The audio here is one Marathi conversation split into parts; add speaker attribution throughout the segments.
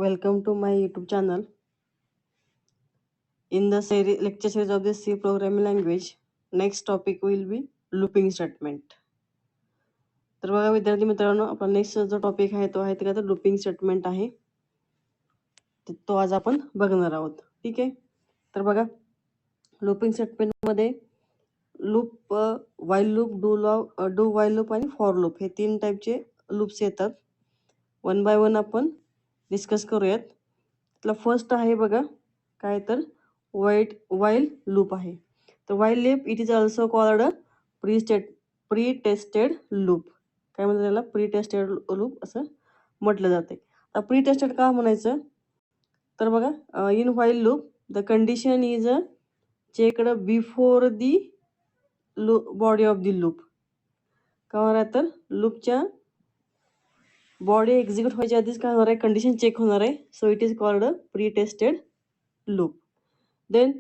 Speaker 1: Welcome to my YouTube channel. In the lecture series of the C programming language, next topic will be looping statement. तर बघा विद्यार्थी मित्रांनो, आपला नेक्स्ट जो टॉपिक आहे तो आहे ते का लूपिंग स्टेटमेंट आहे. तो आज आपण बघणार आहोत. ठीक आहे. तर बघा लूपिंग स्टेटमेंट मध्ये loop, while loop, do while loop आणि फॉर लूप हे 3 टाईपचे लूप्स येतात. वन बाय वन आपण डिस्कस करूयात. त्यातला फर्स्ट आहे बघा काय तर वाईल लूप आहे. तर while loop it is also called pre tested loop. काय म्हणतात त्याला? प्री टेस्टेड लूप असं म्हटलं जाते. प्री टेस्टेड का म्हणायचं? तर बघा in while loop the condition is checked before the body of the loop. का होणार तर लूपच्या बॉडी एक्झिक्यूट व्हायच्या आधीच काय होणार आहे? कंडिशन चेक होणार आहे. So it is called pre tested loop. Then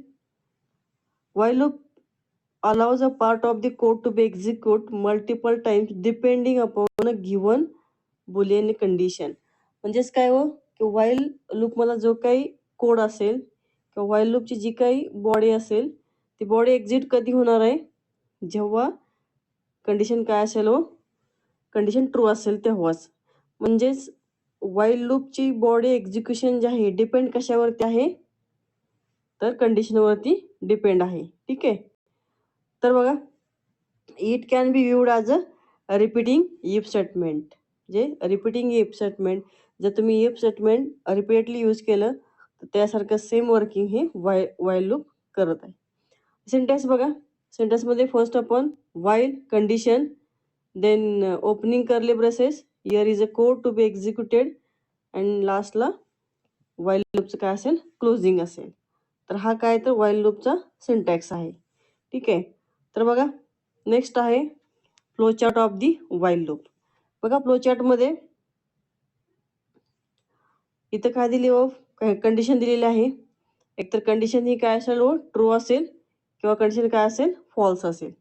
Speaker 1: while loop allows a part of the code to be executed multiple times depending upon a given boolean condition. म्हणजेच काय हो की while loop मध्ये जो काही कोड असेल किंवा while loop ची जी काही बॉडी असेल ती बॉडी एक्झिट कधी होणार आहे? जेव्हा कंडिशन काय असेल हो? कंडिशन ट्रू असेल तेव्हाच. म्हणजेच while loop ची बॉडी एक्झिक्युशन जे आहे डिपेंड कशावरती आहे? तर कंडिशनवरती डिपेंड आहे. ठीक आहे. तर बघा it can be viewed as a repeating if statement. जे रिपीटिंग इफ स्टेटमेंट जर तुम्ही इफ स्टेटमेंट रिपीटेडली यूज केलं तर त्यासारखं सेम वर्किंग हे वाईल लूप करत आहे. सेंटेन्स बघा. सेंटेन्समध्ये फर्स्ट आपण while condition, then opening curly braces, here is a code to be executed and लास्टला वाईल लूपचं काय असेल? क्लोजिंग असेल. तर हा काय तर वाईल लूपचा सिंटॅक्स आहे. ठीक आहे. तर बघा नेक्स्ट आहे flowchart of the while loop. बघा फ्लोचार्टमध्ये इथं काय दिली व कंडिशन दिलेली आहे. एकतर कंडिशन ही काय असेल व ट्रू असेल किंवा कंडिशन काय असेल? फॉल्स असेल.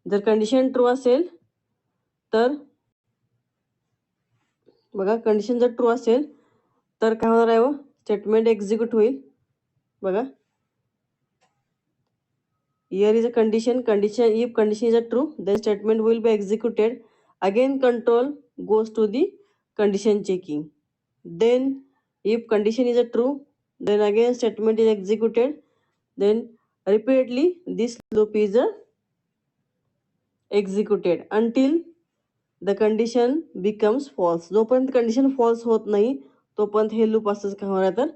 Speaker 1: जर कंडिशन ट्रू असेल तर बघा कंडिशन जर ट्रू असेल तर काय होणार आहे व स्टेटमेंट एक्झिक्यूट होईल. बघा here is a condition if condition is a true then statement will be executed. Again control goes to the condition checking. Then if condition is a true then again statement is executed. Then repeatedly this loop is executed until the condition becomes false. जोपर्यंत कंडिशन फॉल्स होत नाही तोपर्यंत हे लूप असंच काय होणार तर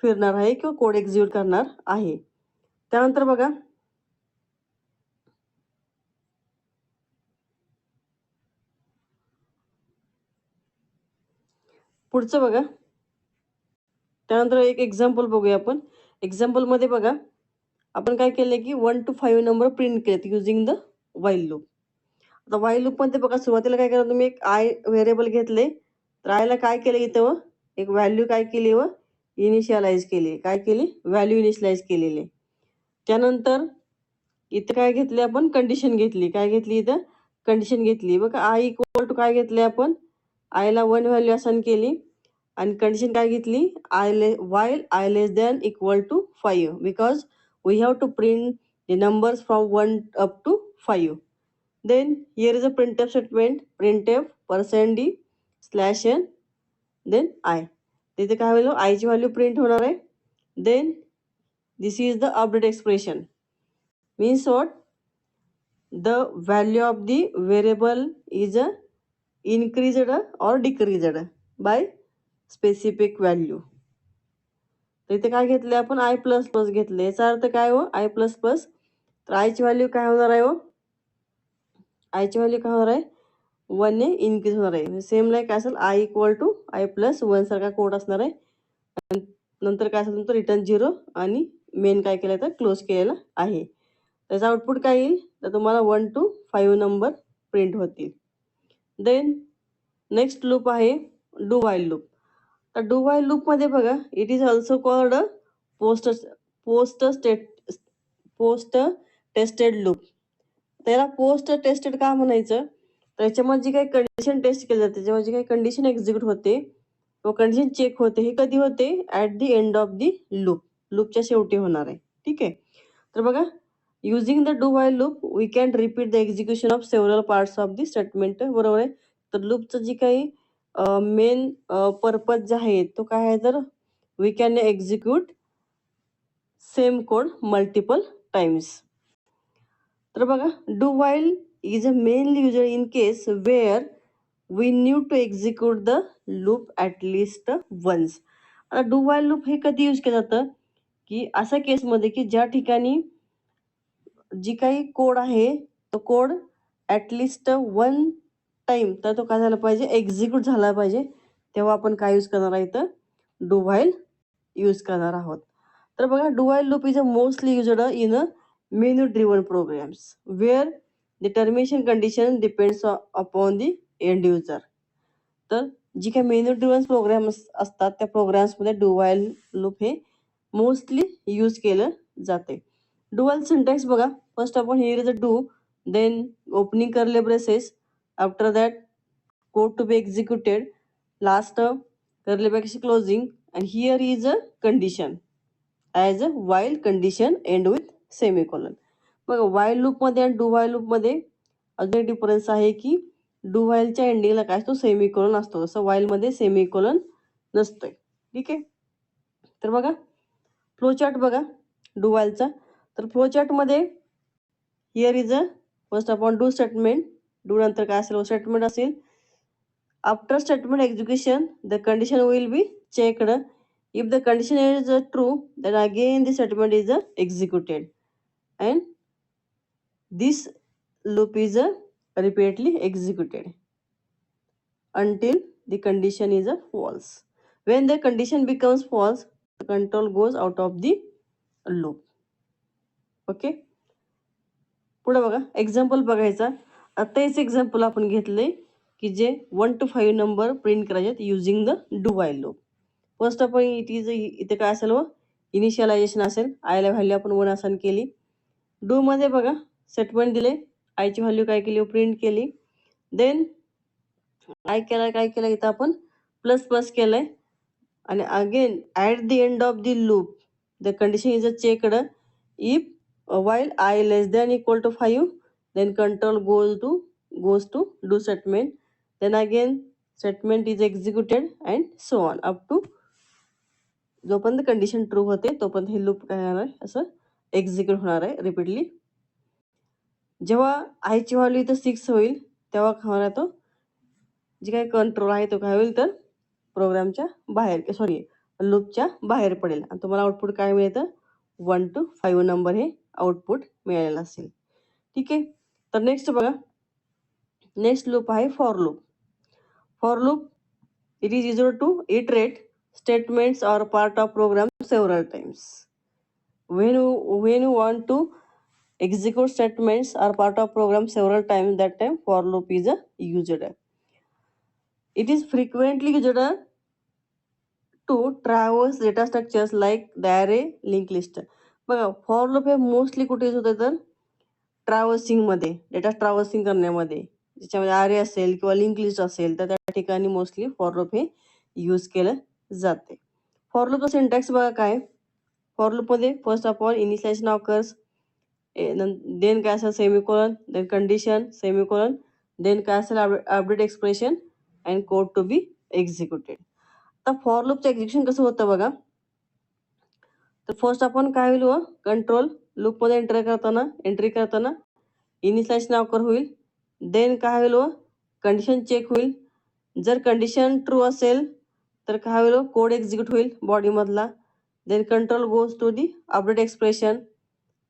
Speaker 1: फिरणार आहे किंवा कोड एक्झिक्यूट करणार आहे. त्यानंतर बघा पुढचं बघा. त्यानंतर एक एक्झाम्पल बघूया आपण. एक्झाम्पलमध्ये बघा आपण काय केलंय की 1 to 5 नंबर प्रिंट केलेत युजिंग द वाईल लूप. आता वाईल लूपमध्ये बघा सुरुवातीला काय करा तुम्ही एक आय व्हेरिएबल घेतले. तर आयला काय केलं इथं एक व्हॅल्यू काय केली व इनिशियलाइज केली. काय केली? व्हॅल्यू इनिशियलाइज केलेली. त्यानंतर इथं काय घेतले आपण? कंडिशन घेतली. काय घेतली इथं? कंडिशन घेतली. बघा आय इक्वल टू काय घेतले आपण? आयला 1 व्हॅल्यू असाइन केली आणि कंडिशन काय घेतली? while I less than equal to 5 because we have to print the numbers from 1 up to 5. Then here is a printf statement, printf %d /n then I. तिथे काय होईल? I ची व्हॅल्यू प्रिंट होणार आहे. Then this is the update expression. Means what? The value of the variable is increased or decreased by specific value. तर इथे काय घेतले आपण? आय प्लस प्लस घेतले. याचा अर्थ काय हो? I plus plus. तर आयची व्हॅल्यू काय होणार आहे हो? आयची व्हॅल्यू काय होणार आहे? 1 ने इन्क्रीज होणार आहे. सेम लाईक काय असेल? I equal to i plus 1 सारखा कोड असणार आहे. नंतर काय असेल तुमचं रिटर्न 0 आणि मेन काय केलं तर क्लोज केलेलं आहे. त्याचा आउटपुट काय येईल? तर तुम्हाला 1 to 5 नंबर प्रिंट होतील. देन नेक्स्ट लूप आहे डू वाईल लूप. तर डू वाईल लूप मध्ये बघा it is also called post tested loop. त्याला पोस्ट टेस्टेड का म्हणायचं? त्याच्यामध्ये जी काही कंडिशन टेस्ट केली जाते जेव्हा जी काही कंडिशन एक्झिक्यूट होते व कंडिशन चेक होते हे कधी होते? At the end of the loop, लूपच्या शेवटी होणार आहे. ठीक आहे. तर बघा, using the do while loop we can repeat the execution of several parts of the statement. बरोबर आहे. तर लूपचं जी काही मेन पर्पज जे आहे तो काय आहे, तर we can execute same code multiple times. तर बघा, do while is a mainly user in case where we need to execute the loop at least once. आता डू व्हाईल लूप हे कधी यूज केलं जातं, की अशा केसमध्ये की ज्या ठिकाणी जी काही कोड आहे तो कोड ॲटलिस्ट वन टाइम तर तो काय झाला पाहिजे, एक्झिक्यूट झाला पाहिजे. तेव्हा आपण काय यूज करणार आहे, तर डू व्हाईल यूज करणार आहोत. तर बघा, do while loop is a mostly used in a menu driven programs where the termination condition depends upon the end user. तर जी काही मेन्यू ड्रिव्हन प्रोग्राम्स असतात त्या प्रोग्राम्समध्ये डू व्हाईल लूप हे मोस्टली यूज केलं जाते. डू व्हाईल सिंटॅक्स बघा, first of all here is a do, then opening curly braces, after that code to be executed, last curly brackets closing, and here is a condition as a while condition end with semicolon. बघा, while लूप मध्ये आणि डू व्हाईल लूप मध्ये अजून एक डिफरन्स आहे की डू व्हाईलच्या एंडिंगला काय असतो, सेमिकोलन असतो, जसं व्हाईल मध्ये सेमिकोलन नसतोय. ठीक आहे. तर बघा, फ्लोचार्ट बघा डू व्हाईलचा. तर फ्लोचार्ट मध्ये here is a first upon do statement, do नंतर काय असेल, स्टेटमेंट असेल. After statement execution, the condition will be checked. If the condition is true, then again the statement is executed, and this loop is repeatedly executed until the condition is false. When the condition becomes false, the control goes out of the loop. Okay. पुढे बघा, एक्झाम्पल बघायचा. आता हेच एक्झाम्पल आपण घेतले की जे 1 to 5 नंबर प्रिंट करायचे using the do while loop. First of all it is, इथे काय असेल, व इनिशियलायझेशन असेल. आयला व्हॅल्यू आपण 1 असाइन केली. डू मध्ये बघा स्टेटमेंट दिले, आयची व्हॅल्यू काय केली, प्रिंट केली. देन आय केला, काय केलं इथं आपण प्लस प्लस केलंय. आणि again at the end of the loop the condition is a checked. If while I less than equal to 5, then control goes to do statement, then again statement is executed and so on up to जोपर्यंत कंडिशन ट्रू होते तोपर्यंत हे लूप काय होणार आहे, असं एक्झिक्यूट होणार आहे रिपीटली. जेव्हा आयची व्हॅल्यू इथं 6 होईल तेव्हा काय होणार, तो जे काही कंट्रोल आहे तो काय होईल, तर प्रोग्रामच्या बाहेर, सॉरी लूपच्या बाहेर पडेल आणि तुम्हाला आउटपुट काय मिळतं, 1 to 5 नंबर हे आउटपुट मिळालेलं असेल. ठीक आहे. तर नेक्स्ट बघा, नेक्स्ट लूप आहे for loop. For loop it is used to iterate statements or part of program several times. when you want to execute statements or part of program several times, that time for loop is used. It is frequently used to traverse data structures like the array, linked list. बघा, फॉर लूप हे मोस्टली कुठे यूज होते, तर ट्रॅव्हर्सिंगमध्ये, डेटा ट्रॅव्हर्सिंग करण्यामध्ये, ज्याच्यामध्ये आरे असेल किंवा लिंक लिस्ट असेल तर त्या ठिकाणी मोस्टली फॉर लूप हे यूज केलं जाते. फॉर लूपचा सिंटॅक्स बघा काय, फॉर लूपमध्ये first of all initialization occurs, then काय असेल semicolon, then condition semicolon, then काय असेल update expression and code to be executed. आता फॉर लूपचं एक्झिक्युशन कसं होतं बघा. तर फर्स्ट आपण काय होईल, व कंट्रोल लूपमध्ये एंट्री करताना इनिशियलायझेशन ऑकर होईल. देन काय होईल, व कंडिशन चेक होईल. जर कंडिशन ट्रू असेल तर काय होईल, कोड एक्झिक्यूट होईल बॉडीमधला. Then control goes to the update expression.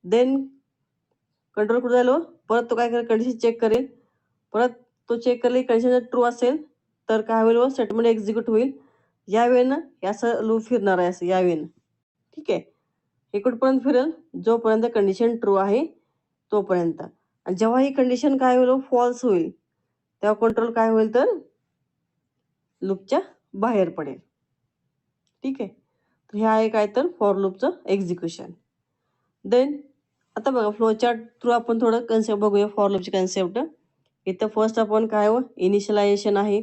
Speaker 1: Then control कुठं झालं, परत तो काय करेल, कंडिशन चेक करेल. परत तो चेक करेल, कंडिशन जर ट्रू असेल तर काय होईल, व स्टेटमेंट एक्झिक्यूट होईल. यावेळेनं हे असं लूप फिरणार आहे, असं यावेळेनं. ठीक आहे. हे कुठपर्यंत फिरेल, जोपर्यंत कंडिशन ट्रू आहे तोपर्यंत. आणि जेव्हा ही कंडिशन काय होईल, फॉल्स होईल, तेव्हा कंट्रोल काय होईल, तर लूपच्या बाहेर पडेल. ठीक आहे. तर हे आहे काय, तर फॉर लूपचं एक्झिक्युशन. देन आता बघा फ्लोचार्ट थ्रू आपण थोडं कन्सेप्ट बघूया फॉर लूपची कन्सेप्ट. इथं फर्स्ट आपण काय, इनिशियलायझेशन आहे,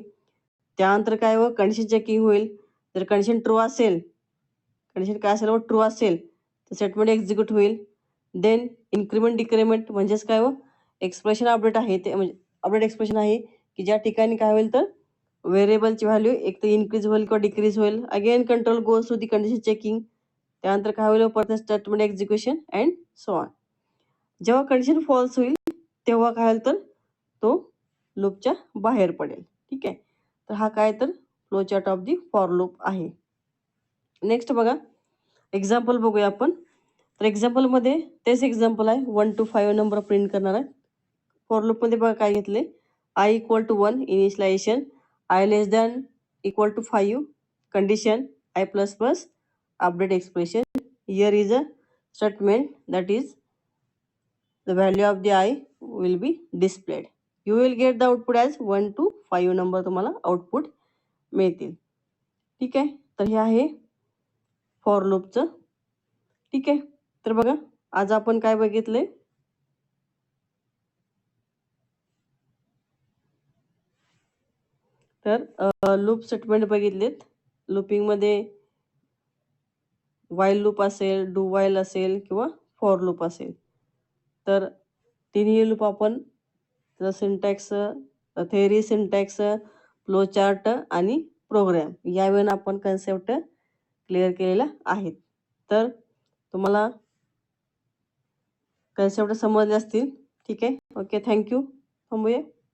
Speaker 1: त्यानंतर काय व कंडिशन चेकिंग होईल. जर कंडिशन ट्रू असेल, कंडिशन काय असेल व ट्रू असेल तर स्टेटमेंट एक्झिक्यूट होईल. देन इन्क्रीमेंट डिक्रीमेंट म्हणजेच काय व एक्सप्रेशन अपडेट आहे, ते म्हणजे अपडेट एक्सप्रेशन आहे की ज्या ठिकाणी काय होईल तर व्हेरिएबलची व्हॅल्यू एक तर इन्क्रीज होईल किंवा डिक्रीज होईल. Again control goes to the condition checking. त्यानंतर काय होईल परत statement execution and so on. जेव्हा कंडिशन फॉल्स होईल तेव्हा काय होईल तर तो लूपच्या बाहेर पडेल. ठीक आहे. तर हा काय तर flow chart of the for loop आहे. नेक्स्ट बघा एक्झाम्पल बघूया आपण. तर एक्झाम्पलमध्ये तेच एक्झाम्पल आहे, 1 to 5 नंबर प्रिंट करणार आहे. फॉर लूपमध्ये बघा काय घेतले, i equal to 1 initialization, i less than equal to 5 condition, i plus plus update expression. Here is a statement that is the value of the I will be displayed. You will get the output as 1 to 5 number तुम्हाला आउटपुट मिळतील. ठीक आहे. तर हे आहे फॉर लूपचं. ठीक आहे. तर बघा आज आपण काय बघितले, तर लूप स्टेटमेंट बघितलेत. लूपिंगमध्ये वाईल लूप असेल, डू वाईल असेल किंवा फॉर लूप असेल. तर तिन्ही लूप आपण syntax, theory, syntax, flow chart आणि प्रोग्राम यावेळेला आपण कन्सेप्ट क्लिअर केलेला आहेत. तर तुम्हाला कन्सेप्ट समजले असतील. ठीक आहे. Okay, thank you. थांबूया.